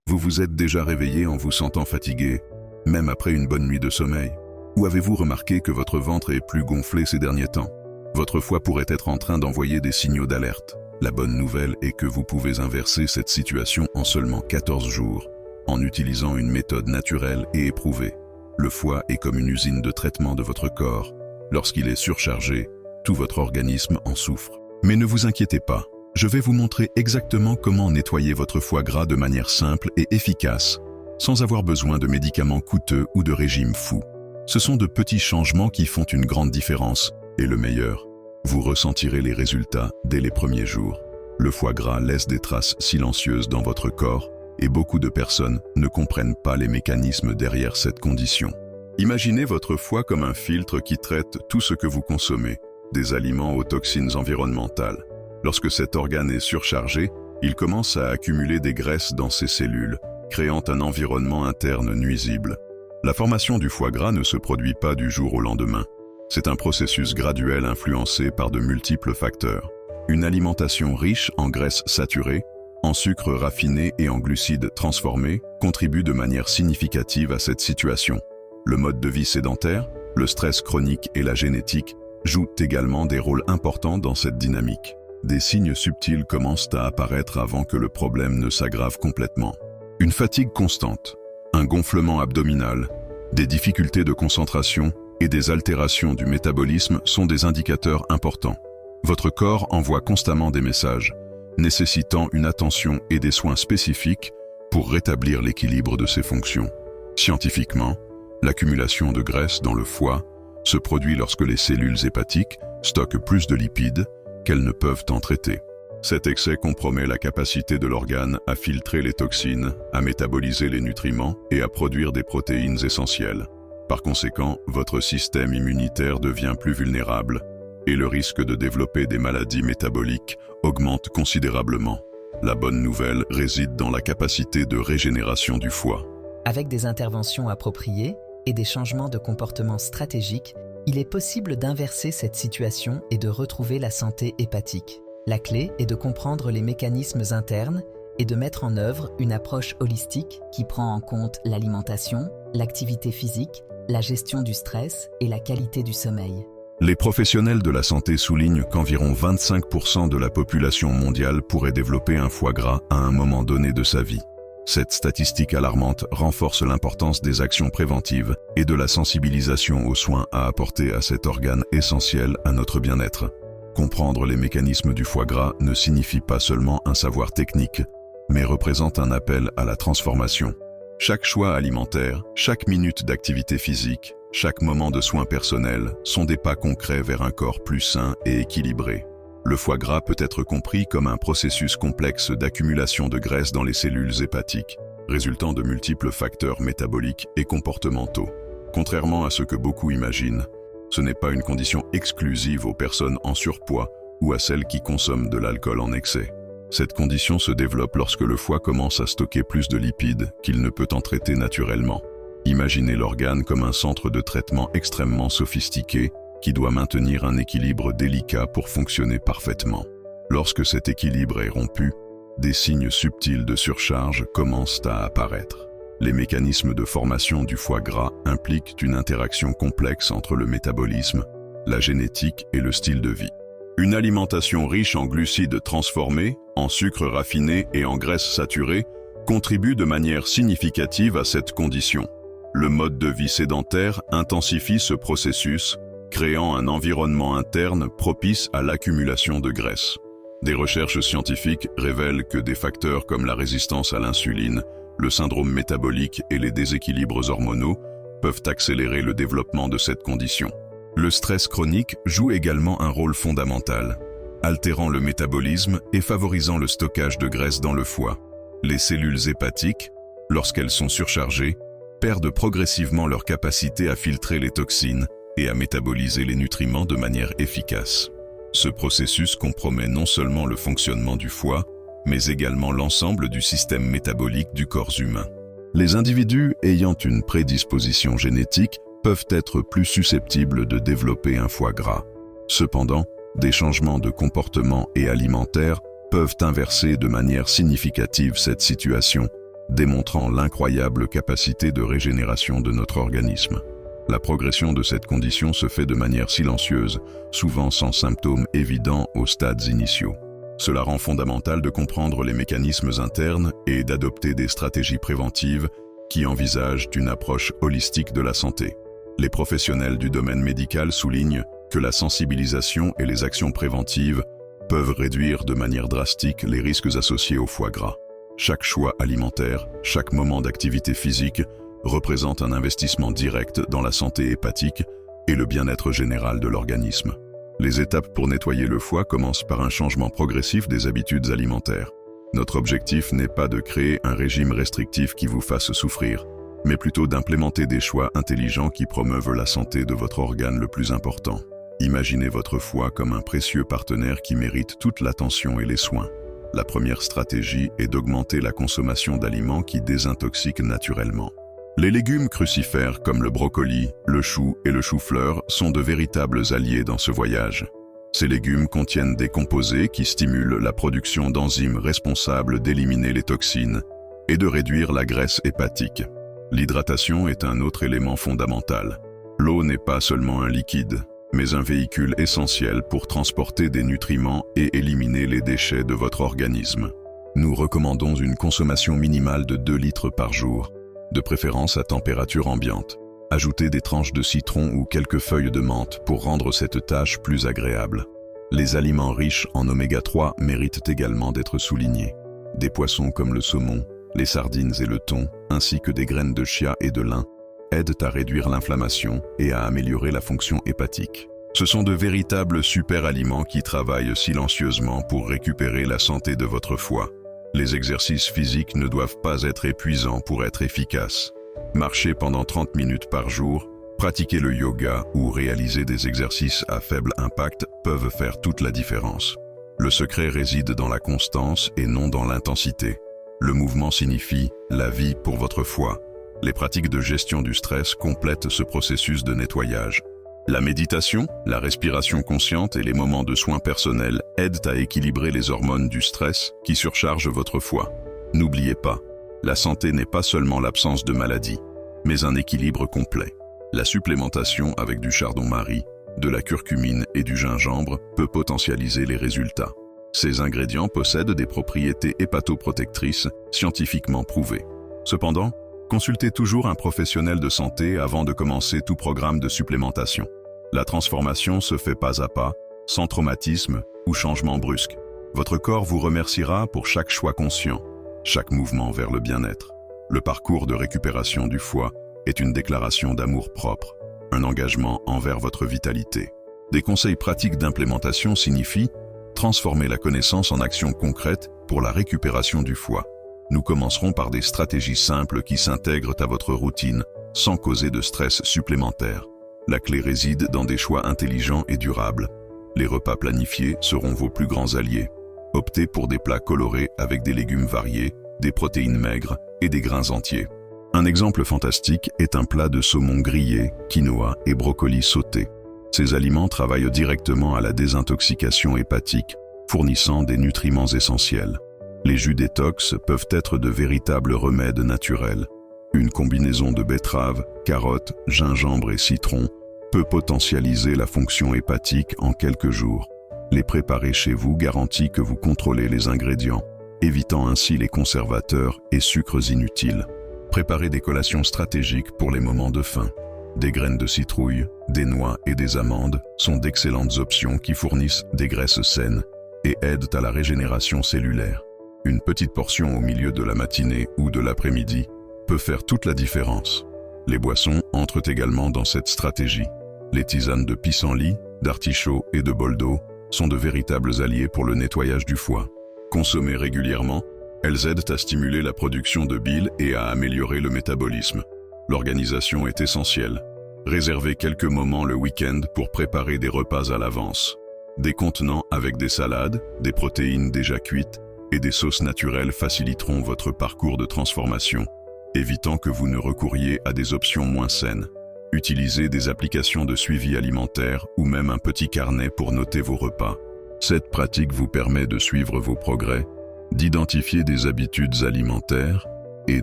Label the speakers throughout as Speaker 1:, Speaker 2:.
Speaker 1: Vous vous êtes déjà réveillé en vous sentant fatigué, même après une bonne nuit de sommeil? Ou avez-vous remarqué que votre ventre est plus gonflé ces derniers temps? Votre foie pourrait être en train d'envoyer des signaux d'alerte. La bonne nouvelle est que vous pouvez inverser cette situation en seulement 14 jours, en utilisant une méthode naturelle et éprouvée. Le foie est comme une usine de traitement de votre corps. Lorsqu'il est surchargé, tout votre organisme en souffre. Mais ne vous inquiétez pas, je vais vous montrer exactement comment nettoyer votre foie gras de manière simple et efficace, sans avoir besoin de médicaments coûteux ou de régimes fous. Ce sont de petits changements qui font une grande différence, et le meilleur, vous ressentirez les résultats dès les premiers jours. Le foie gras laisse des traces silencieuses dans votre corps, et beaucoup de personnes ne comprennent pas les mécanismes derrière cette condition. Imaginez votre foie comme un filtre qui traite tout ce que vous consommez, des aliments aux toxines environnementales. Lorsque cet organe est surchargé, il commence à accumuler des graisses dans ses cellules, créant un environnement interne nuisible. La formation du foie gras ne se produit pas du jour au lendemain. C'est un processus graduel influencé par de multiples facteurs. Une alimentation riche en graisses saturées, en sucres raffinés et en glucides transformés contribue de manière significative à cette situation. Le mode de vie sédentaire, le stress chronique et la génétique jouent également des rôles importants dans cette dynamique. Des signes subtils commencent à apparaître avant que le problème ne s'aggrave complètement. Une fatigue constante, un gonflement abdominal, des difficultés de concentration et des altérations du métabolisme sont des indicateurs importants. Votre corps envoie constamment des messages, nécessitant une attention et des soins spécifiques pour rétablir l'équilibre de ses fonctions. Scientifiquement, l'accumulation de graisse dans le foie se produit lorsque les cellules hépatiques stockent plus de lipides qu'elles ne peuvent en traiter. Cet excès compromet la capacité de l'organe à filtrer les toxines, à métaboliser les nutriments et à produire des protéines essentielles. Par conséquent, votre système immunitaire devient plus vulnérable et le risque de développer des maladies métaboliques augmente considérablement. La bonne nouvelle réside dans la capacité de régénération du foie.
Speaker 2: Avec des interventions appropriées et des changements de comportement stratégiques, il est possible d'inverser cette situation et de retrouver la santé hépatique. La clé est de comprendre les mécanismes internes et de mettre en œuvre une approche holistique qui prend en compte l'alimentation, l'activité physique, la gestion du stress et la qualité du sommeil.
Speaker 1: Les professionnels de la santé soulignent qu'environ 25% de la population mondiale pourrait développer un foie gras à un moment donné de sa vie. Cette statistique alarmante renforce l'importance des actions préventives et de la sensibilisation aux soins à apporter à cet organe essentiel à notre bien-être. Comprendre les mécanismes du foie gras ne signifie pas seulement un savoir technique, mais représente un appel à la transformation. Chaque choix alimentaire, chaque minute d'activité physique, chaque moment de soins personnels sont des pas concrets vers un corps plus sain et équilibré. Le foie gras peut être compris comme un processus complexe d'accumulation de graisse dans les cellules hépatiques, résultant de multiples facteurs métaboliques et comportementaux. Contrairement à ce que beaucoup imaginent, ce n'est pas une condition exclusive aux personnes en surpoids ou à celles qui consomment de l'alcool en excès. Cette condition se développe lorsque le foie commence à stocker plus de lipides qu'il ne peut en traiter naturellement. Imaginez l'organe comme un centre de traitement extrêmement sophistiqué qui doit maintenir un équilibre délicat pour fonctionner parfaitement. Lorsque cet équilibre est rompu, des signes subtils de surcharge commencent à apparaître. Les mécanismes de formation du foie gras impliquent une interaction complexe entre le métabolisme, la génétique et le style de vie. Une alimentation riche en glucides transformés, en sucres raffinés et en graisses saturées contribue de manière significative à cette condition. Le mode de vie sédentaire intensifie ce processus, créant un environnement interne propice à l'accumulation de graisse. Des recherches scientifiques révèlent que des facteurs comme la résistance à l'insuline, le syndrome métabolique et les déséquilibres hormonaux peuvent accélérer le développement de cette condition. Le stress chronique joue également un rôle fondamental, altérant le métabolisme et favorisant le stockage de graisse dans le foie. Les cellules hépatiques, lorsqu'elles sont surchargées, perdent progressivement leur capacité à filtrer les toxines et à métaboliser les nutriments de manière efficace. Ce processus compromet non seulement le fonctionnement du foie, mais également l'ensemble du système métabolique du corps humain. Les individus ayant une prédisposition génétique peuvent être plus susceptibles de développer un foie gras. Cependant, des changements de comportement et alimentaire peuvent inverser de manière significative cette situation démontrant l'incroyable capacité de régénération de notre organisme. La progression de cette condition se fait de manière silencieuse, souvent sans symptômes évidents aux stades initiaux. Cela rend fondamental de comprendre les mécanismes internes et d'adopter des stratégies préventives qui envisagent une approche holistique de la santé. Les professionnels du domaine médical soulignent que la sensibilisation et les actions préventives peuvent réduire de manière drastique les risques associés au foie gras. Chaque choix alimentaire, chaque moment d'activité physique représente un investissement direct dans la santé hépatique et le bien-être général de l'organisme. Les étapes pour nettoyer le foie commencent par un changement progressif des habitudes alimentaires. Notre objectif n'est pas de créer un régime restrictif qui vous fasse souffrir, mais plutôt d'implémenter des choix intelligents qui promeuvent la santé de votre organe le plus important. Imaginez votre foie comme un précieux partenaire qui mérite toute l'attention et les soins. La première stratégie est d'augmenter la consommation d'aliments qui désintoxiquent naturellement. Les légumes crucifères comme le brocoli, le chou et le chou-fleur sont de véritables alliés dans ce voyage. Ces légumes contiennent des composés qui stimulent la production d'enzymes responsables d'éliminer les toxines et de réduire la graisse hépatique. L'hydratation est un autre élément fondamental. L'eau n'est pas seulement un liquide, mais un véhicule essentiel pour transporter des nutriments et éliminer les déchets de votre organisme. Nous recommandons une consommation minimale de 2 litres par jour, de préférence à température ambiante. Ajoutez des tranches de citron ou quelques feuilles de menthe pour rendre cette tâche plus agréable. Les aliments riches en oméga 3 méritent également d'être soulignés. Des poissons comme le saumon, les sardines et le thon, ainsi que des graines de chia et de lin, aident à réduire l'inflammation et à améliorer la fonction hépatique. Ce sont de véritables super-aliments qui travaillent silencieusement pour récupérer la santé de votre foie. Les exercices physiques ne doivent pas être épuisants pour être efficaces. Marcher pendant 30 minutes par jour, pratiquer le yoga ou réaliser des exercices à faible impact peuvent faire toute la différence. Le secret réside dans la constance et non dans l'intensité. Le mouvement signifie la vie pour votre foie. Les pratiques de gestion du stress complètent ce processus de nettoyage. La méditation, la respiration consciente et les moments de soins personnels aident à équilibrer les hormones du stress qui surchargent votre foie. N'oubliez pas, la santé n'est pas seulement l'absence de maladie, mais un équilibre complet. La supplémentation avec du chardon-marie, de la curcumine et du gingembre peut potentialiser les résultats. Ces ingrédients possèdent des propriétés hépatoprotectrices scientifiquement prouvées. Cependant, consultez toujours un professionnel de santé avant de commencer tout programme de supplémentation. La transformation se fait pas à pas, sans traumatisme ou changement brusque. Votre corps vous remerciera pour chaque choix conscient, chaque mouvement vers le bien-être. Le parcours de récupération du foie est une déclaration d'amour propre, un engagement envers votre vitalité. Des conseils pratiques d'implémentation signifient transformer la connaissance en actions concrètes pour la récupération du foie. Nous commencerons par des stratégies simples qui s'intègrent à votre routine sans causer de stress supplémentaire. La clé réside dans des choix intelligents et durables. Les repas planifiés seront vos plus grands alliés. Optez pour des plats colorés avec des légumes variés, des protéines maigres et des grains entiers. Un exemple fantastique est un plat de saumon grillé, quinoa et brocoli sauté. Ces aliments travaillent directement à la désintoxication hépatique, fournissant des nutriments essentiels. Les jus détox peuvent être de véritables remèdes naturels. Une combinaison de betterave, carottes, gingembre et citron peut potentialiser la fonction hépatique en quelques jours. Les préparer chez vous garantit que vous contrôlez les ingrédients, évitant ainsi les conservateurs et sucres inutiles. Préparez des collations stratégiques pour les moments de faim. Des graines de citrouille, des noix et des amandes sont d'excellentes options qui fournissent des graisses saines et aident à la régénération cellulaire. Une petite portion au milieu de la matinée ou de l'après-midi peut faire toute la différence. Les boissons entrent également dans cette stratégie. Les tisanes de pissenlit, d'artichaut et de bol d'eau sont de véritables alliés pour le nettoyage du foie. Consommées régulièrement, elles aident à stimuler la production de bile et à améliorer le métabolisme. L'organisation est essentielle. Réservez quelques moments le week-end pour préparer des repas à l'avance. Des contenants avec des salades, des protéines déjà cuites et des sauces naturelles faciliteront votre parcours de transformation, évitant que vous ne recouriez à des options moins saines. Utilisez des applications de suivi alimentaire ou même un petit carnet pour noter vos repas. Cette pratique vous permet de suivre vos progrès, d'identifier des habitudes alimentaires et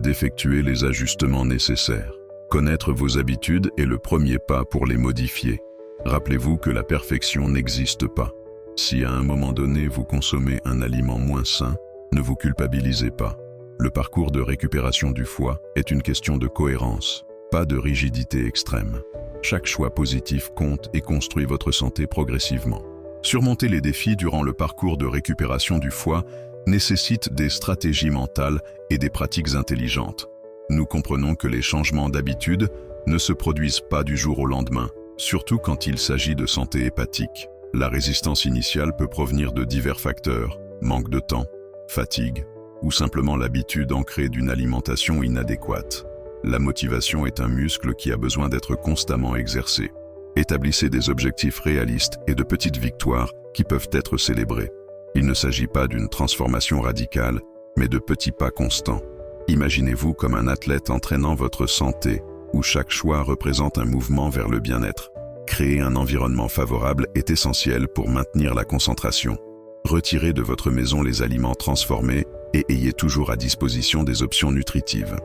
Speaker 1: d'effectuer les ajustements nécessaires. Connaître vos habitudes est le premier pas pour les modifier. Rappelez-vous que la perfection n'existe pas. Si à un moment donné vous consommez un aliment moins sain, ne vous culpabilisez pas. Le parcours de récupération du foie est une question de cohérence, pas de rigidité extrême. Chaque choix positif compte et construit votre santé progressivement. Surmonter les défis durant le parcours de récupération du foie nécessite des stratégies mentales et des pratiques intelligentes. Nous comprenons que les changements d'habitude ne se produisent pas du jour au lendemain, surtout quand il s'agit de santé hépatique. La résistance initiale peut provenir de divers facteurs, manque de temps, fatigue, ou simplement l'habitude ancrée d'une alimentation inadéquate. La motivation est un muscle qui a besoin d'être constamment exercé. Établissez des objectifs réalistes et de petites victoires qui peuvent être célébrées. Il ne s'agit pas d'une transformation radicale, mais de petits pas constants. Imaginez-vous comme un athlète entraînant votre santé, où chaque choix représente un mouvement vers le bien-être. Créer un environnement favorable est essentiel pour maintenir la concentration. Retirez de votre maison les aliments transformés et ayez toujours à disposition des options nutritives.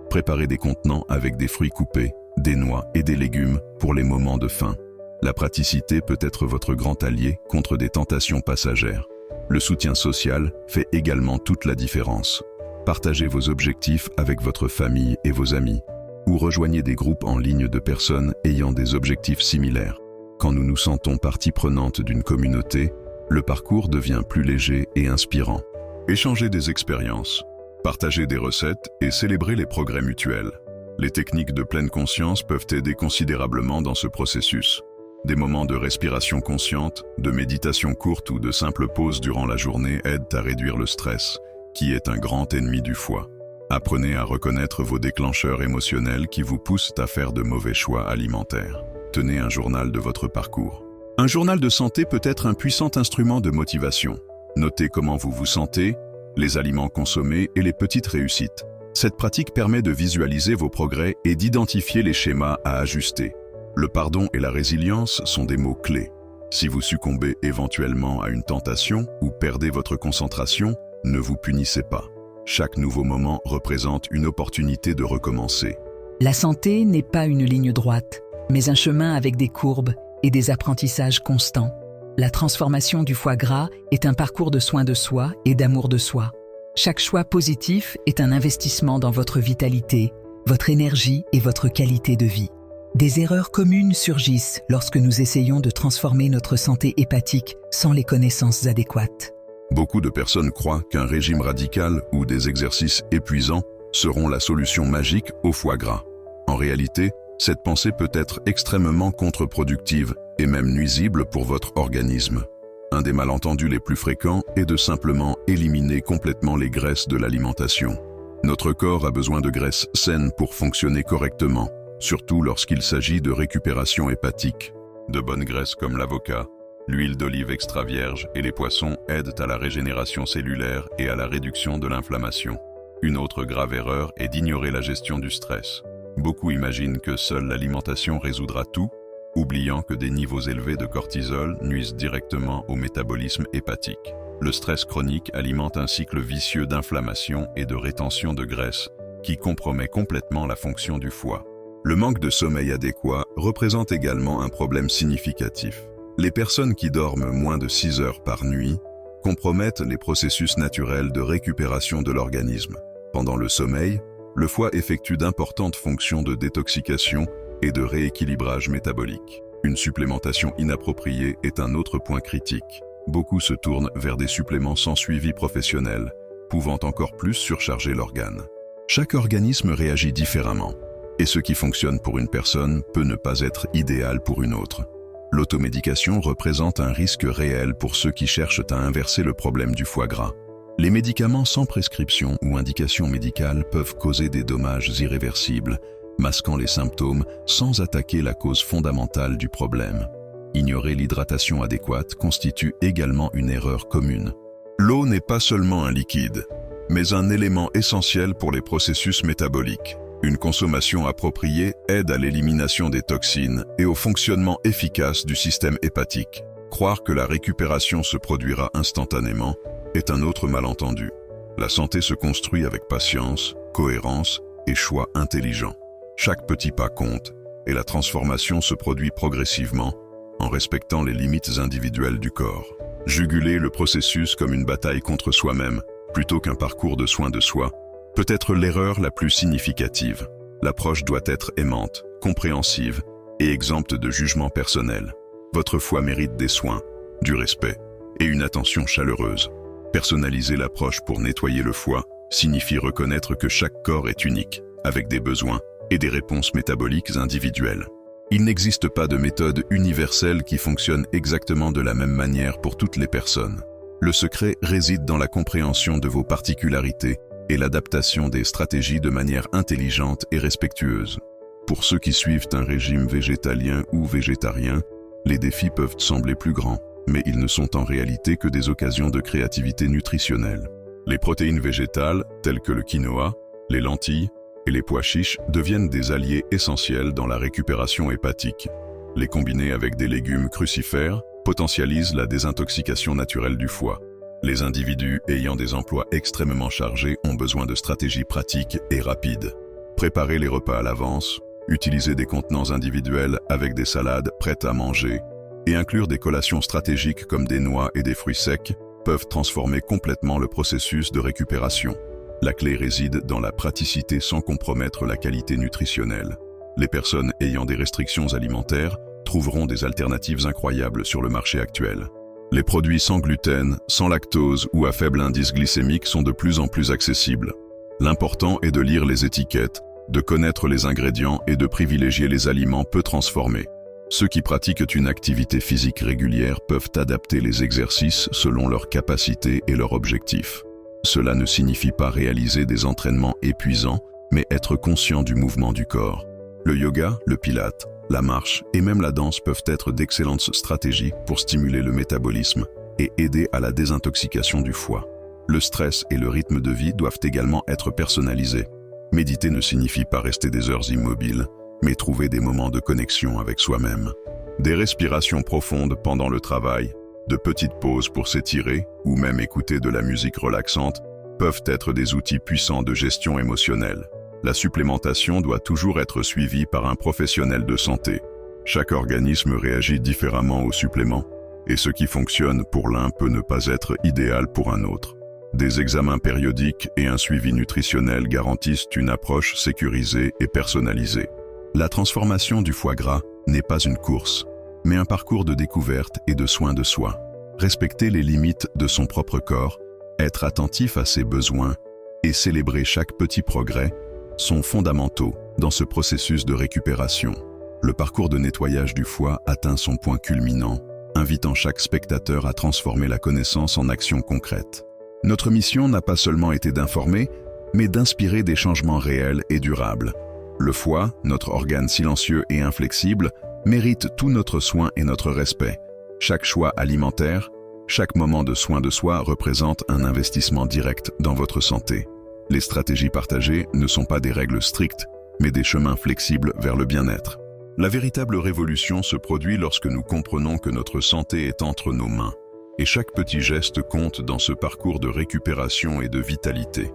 Speaker 1: Préparez des contenants avec des fruits coupés, des noix et des légumes pour les moments de faim. La praticité peut être votre grand allié contre des tentations passagères. Le soutien social fait également toute la différence. Partagez vos objectifs avec votre famille et vos amis, ou rejoignez des groupes en ligne de personnes ayant des objectifs similaires. Quand nous nous sentons partie prenante d'une communauté, le parcours devient plus léger et inspirant. Échangez des expériences, partagez des recettes et célébrez les progrès mutuels. Les techniques de pleine conscience peuvent aider considérablement dans ce processus. Des moments de respiration consciente, de méditation courte ou de simples pauses durant la journée aident à réduire le stress, qui est un grand ennemi du foie. Apprenez à reconnaître vos déclencheurs émotionnels qui vous poussent à faire de mauvais choix alimentaires. Tenez un journal de votre parcours. Un journal de santé peut être un puissant instrument de motivation. Notez comment vous vous sentez, les aliments consommés et les petites réussites. Cette pratique permet de visualiser vos progrès et d'identifier les schémas à ajuster. Le pardon et la résilience sont des mots clés. Si vous succombez éventuellement à une tentation ou perdez votre concentration, ne vous punissez pas. Chaque nouveau moment représente une opportunité de recommencer.
Speaker 2: La santé n'est pas une ligne droite, mais un chemin avec des courbes et des apprentissages constants. La transformation du foie gras est un parcours de soin de soi et d'amour de soi. Chaque choix positif est un investissement dans votre vitalité, votre énergie et votre qualité de vie. Des erreurs communes surgissent lorsque nous essayons de transformer notre santé hépatique sans les connaissances adéquates.
Speaker 1: Beaucoup de personnes croient qu'un régime radical ou des exercices épuisants seront la solution magique au foie gras. En réalité, cette pensée peut être extrêmement contre-productive et même nuisible pour votre organisme. Un des malentendus les plus fréquents est de simplement éliminer complètement les graisses de l'alimentation. Notre corps a besoin de graisses saines pour fonctionner correctement, surtout lorsqu'il s'agit de récupération hépatique. De bonnes graisses comme l'avocat, l'huile d'olive extra vierge et les poissons aident à la régénération cellulaire et à la réduction de l'inflammation. Une autre grave erreur est d'ignorer la gestion du stress. Beaucoup imaginent que seule l'alimentation résoudra tout, oubliant que des niveaux élevés de cortisol nuisent directement au métabolisme hépatique. Le stress chronique alimente un cycle vicieux d'inflammation et de rétention de graisse qui compromet complètement la fonction du foie. Le manque de sommeil adéquat représente également un problème significatif. Les personnes qui dorment moins de 6 heures par nuit compromettent les processus naturels de récupération de l'organisme. Pendant le sommeil, le foie effectue d'importantes fonctions de détoxication et de rééquilibrage métabolique. Une supplémentation inappropriée est un autre point critique. Beaucoup se tournent vers des suppléments sans suivi professionnel, pouvant encore plus surcharger l'organe. Chaque organisme réagit différemment, et ce qui fonctionne pour une personne peut ne pas être idéal pour une autre. L'automédication représente un risque réel pour ceux qui cherchent à inverser le problème du foie gras. Les médicaments sans prescription ou indication médicale peuvent causer des dommages irréversibles, masquant les symptômes sans attaquer la cause fondamentale du problème. Ignorer l'hydratation adéquate constitue également une erreur commune. L'eau n'est pas seulement un liquide, mais un élément essentiel pour les processus métaboliques. Une consommation appropriée aide à l'élimination des toxines et au fonctionnement efficace du système hépatique. Croire que la récupération se produira instantanément est un autre malentendu. La santé se construit avec patience, cohérence et choix intelligents. Chaque petit pas compte et la transformation se produit progressivement en respectant les limites individuelles du corps. Juguler le processus comme une bataille contre soi-même, plutôt qu'un parcours de soins de soi, peut être l'erreur la plus significative. L'approche doit être aimante, compréhensive et exempte de jugement personnel. Votre foi mérite des soins, du respect et une attention chaleureuse. Personnaliser l'approche pour nettoyer le foie signifie reconnaître que chaque corps est unique, avec des besoins et des réponses métaboliques individuelles. Il n'existe pas de méthode universelle qui fonctionne exactement de la même manière pour toutes les personnes. Le secret réside dans la compréhension de vos particularités et l'adaptation des stratégies de manière intelligente et respectueuse. Pour ceux qui suivent un régime végétalien ou végétarien, les défis peuvent sembler plus grands, mais ils ne sont en réalité que des occasions de créativité nutritionnelle. Les protéines végétales, telles que le quinoa, les lentilles et les pois chiches, deviennent des alliés essentiels dans la récupération hépatique. Les combiner avec des légumes crucifères potentialisent la désintoxication naturelle du foie. Les individus ayant des emplois extrêmement chargés ont besoin de stratégies pratiques et rapides. Préparer les repas à l'avance, utiliser des contenants individuels avec des salades prêtes à manger et inclure des collations stratégiques comme des noix et des fruits secs peuvent transformer complètement le processus de récupération. La clé réside dans la praticité sans compromettre la qualité nutritionnelle. Les personnes ayant des restrictions alimentaires trouveront des alternatives incroyables sur le marché actuel. Les produits sans gluten, sans lactose ou à faible indice glycémique sont de plus en plus accessibles. L'important est de lire les étiquettes, de connaître les ingrédients et de privilégier les aliments peu transformés. Ceux qui pratiquent une activité physique régulière peuvent adapter les exercices selon leurs capacités et leurs objectifs. Cela ne signifie pas réaliser des entraînements épuisants, mais être conscient du mouvement du corps. Le yoga, le pilate, la marche et même la danse peuvent être d'excellentes stratégies pour stimuler le métabolisme et aider à la désintoxication du foie. Le stress et le rythme de vie doivent également être personnalisés. Méditer ne signifie pas rester des heures immobiles, mais trouver des moments de connexion avec soi-même. Des respirations profondes pendant le travail, de petites pauses pour s'étirer ou même écouter de la musique relaxante peuvent être des outils puissants de gestion émotionnelle. La supplémentation doit toujours être suivie par un professionnel de santé. Chaque organisme réagit différemment aux suppléments, et ce qui fonctionne pour l'un peut ne pas être idéal pour un autre. Des examens périodiques et un suivi nutritionnel garantissent une approche sécurisée et personnalisée. La transformation du foie gras n'est pas une course, mais un parcours de découverte et de soins de soi. Respecter les limites de son propre corps, être attentif à ses besoins et célébrer chaque petit progrès sont fondamentaux dans ce processus de récupération. Le parcours de nettoyage du foie atteint son point culminant, invitant chaque spectateur à transformer la connaissance en action concrète. Notre mission n'a pas seulement été d'informer, mais d'inspirer des changements réels et durables. Le foie, notre organe silencieux et inflexible, mérite tout notre soin et notre respect. Chaque choix alimentaire, chaque moment de soin de soi représente un investissement direct dans votre santé. Les stratégies partagées ne sont pas des règles strictes, mais des chemins flexibles vers le bien-être. La véritable révolution se produit lorsque nous comprenons que notre santé est entre nos mains, et chaque petit geste compte dans ce parcours de récupération et de vitalité.